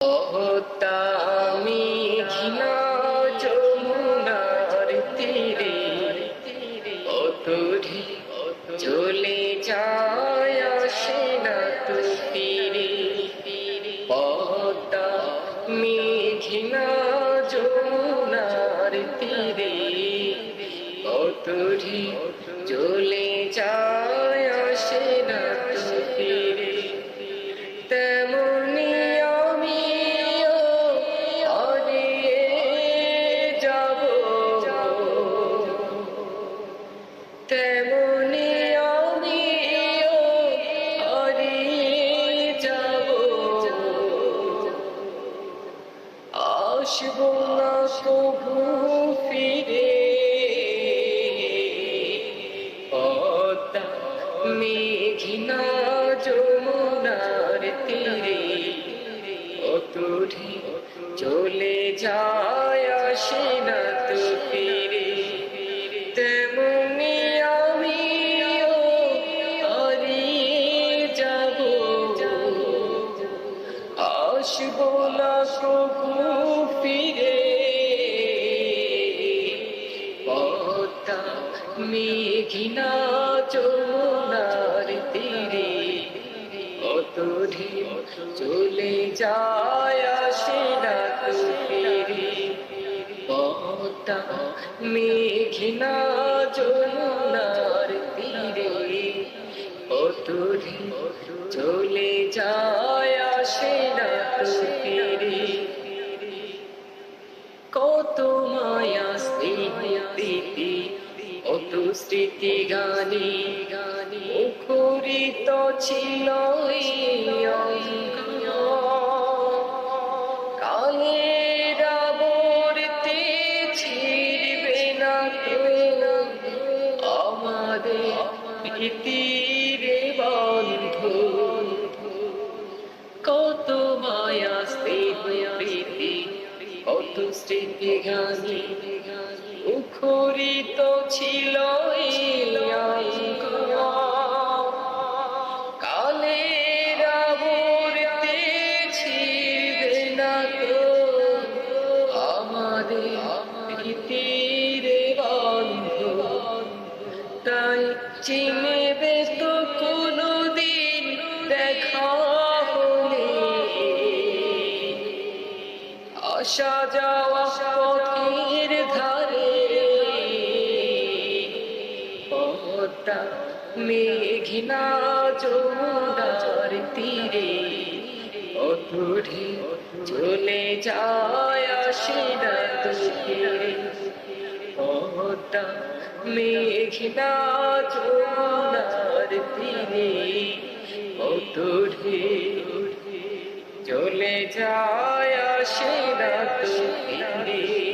পদ্মা মেঘনা যমুনার তীরে অতড়ি চলে যায় আসে না তো ফিরে। পদ্মা মেঘনা যমুনার তীরে অতড়ি চলে যায় আসে না তো ফিরে। তেমনি আমিও হারিয়ে যাব, তেমনি আমিও হারিয়ে যাব। আসব না কভু ফিরে। পদ্মা মেঘনা যমুনার তীরে অতড়ি চলে যায় আসে না তো ফিরে। তেমনি আমিও হারিয়ে যাব, আসব না কভু ফিরে। পদ্মা মেঘনা যমুনার তীরে অতড়ি চলে যায় আসে না তো ফিরে। পদ্মা মেঘনা যমুনার তীরে অতড়ি চলে যায় আসে না তো ফিরে। কত মায়া স্মৃতি কত স্মৃতি গানে মুখরিত ছিল কালের আবর্তে ছিড়বে না তো আমাদের প্রীতির বন্ধন। কত মায়া স্মৃতি কত স্মৃতি গানে মুখরিত ছিল কালের আবর্তে ছিড়বে না তো আমাদের প্রীতির বন্ধন। তাই চিনবে তো কোনদিন দেখা হলে আসা যাওয়া পথের ধারে। পদ্মা মেঘনা যমুনার তীরে অতড়ি চলে যায় আসে না তো ফিরে। পদ্মা মেঘনা যমুনার তীরে অতড়ি চলে যায় আসে না তো ফিরে।